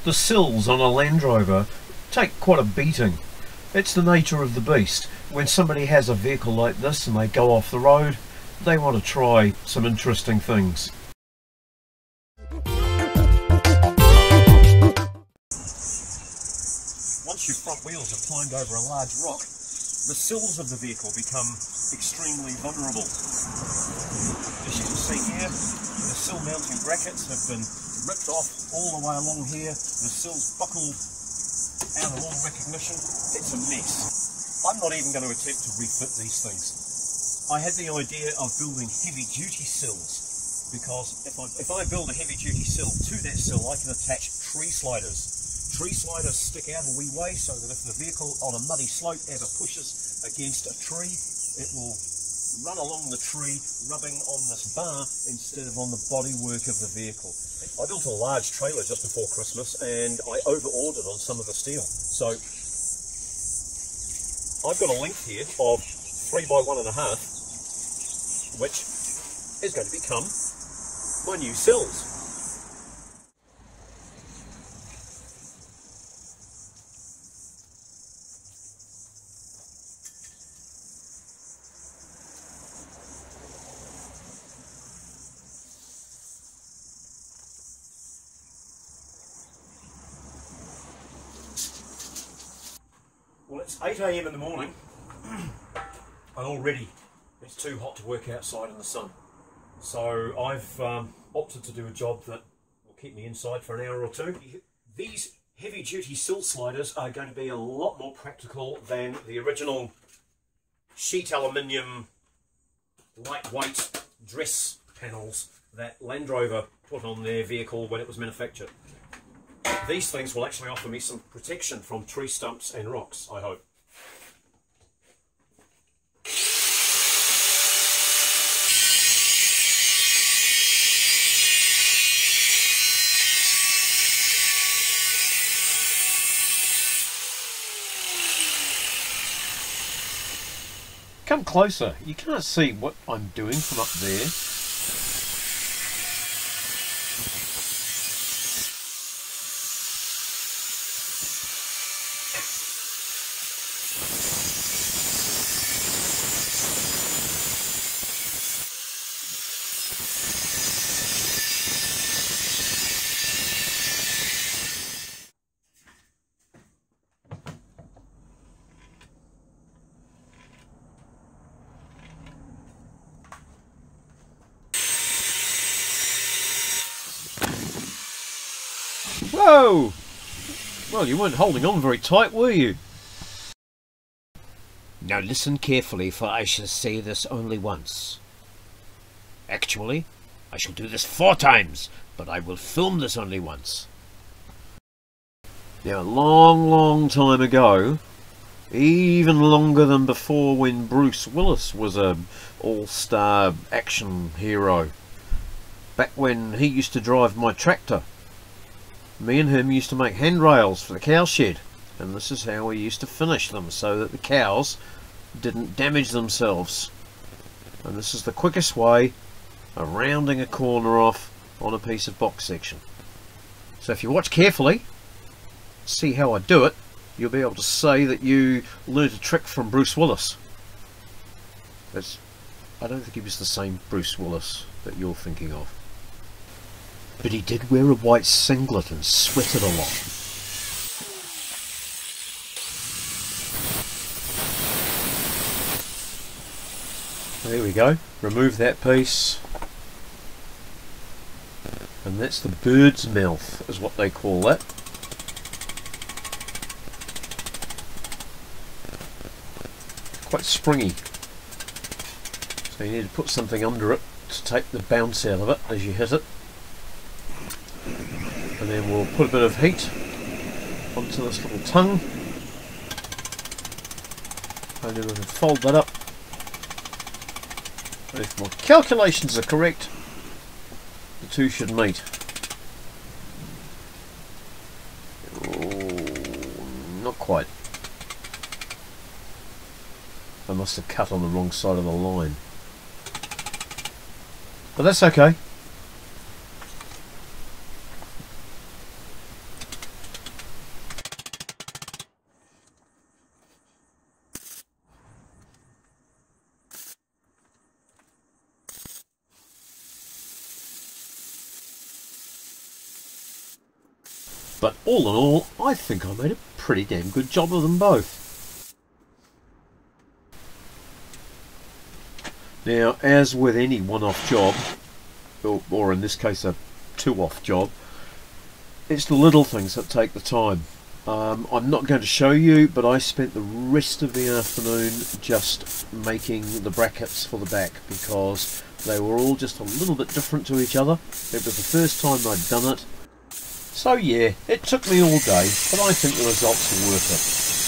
The sills on a Landrover take quite a beating. It's the nature of the beast. When somebody has a vehicle like this and they go off the road, they want to try some interesting things. Once your front wheels have climbed over a large rock, the sills of the vehicle become extremely vulnerable. As you can see here, the sill mounting brackets have been ripped off all the way along here. The sills buckle out of all recognition. It's a mess. I'm not even going to attempt to refit these things. I had the idea of building heavy duty sills because if I build a heavy duty sill, to that sill I can attach tree sliders. Tree sliders stick out a wee way so that if the vehicle on a muddy slope ever pushes against a tree, it will run along the tree, rubbing on this bar instead of on the bodywork of the vehicle. I built a large trailer just before Christmas and I over-ordered on some of the steel. So I've got a length here of 3 by 1.5, which is going to become my new sills. Well, it's 8 AM in the morning and already it's too hot to work outside in the sun. So I've opted to do a job that will keep me inside for an hour or two. These heavy duty sill sliders are going to be a lot more practical than the original sheet aluminium lightweight dress panels that Landrover put on their vehicle when it was manufactured. These things will actually offer me some protection from tree stumps and rocks, I hope. Come closer. You can't see what I'm doing from up there. Whoa! Well, you weren't holding on very tight, were you? Now listen carefully, for I shall say this only once. Actually, I shall do this 4 times, but I will film this only once. Now, a long time ago, even longer than before when Bruce Willis was a all-star action hero, back when he used to drive my tractor, me and him used to make handrails for the cow shed, and this is how we used to finish them so that the cows didn't damage themselves. And this is the quickest way of rounding a corner off on a piece of box section. So if you watch carefully, see how I do it, you'll be able to say that you learnt a trick from Bruce Willis. I don't think he was the same Bruce Willis that you're thinking of. But he did wear a white singlet and sweated a lot. There we go. Remove that piece. And that's the bird's mouth, is what they call that. Quite springy. So you need to put something under it to take the bounce out of it as you hit it. And then we'll put a bit of heat onto this little tongue. And then we can fold that up. And if my calculations are correct, the two should meet. Oh, not quite. I must have cut on the wrong side of the line. But that's okay. But all in all, I think I made a pretty damn good job of them both. Now, as with any one-off job, or in this case a two-off job, it's the little things that take the time. I'm not going to show you, but I spent the rest of the afternoon just making the brackets for the back because they were all just a little bit different to each other. It was the first time I'd done it. So yeah, it took me all day, but I think the results are worth it.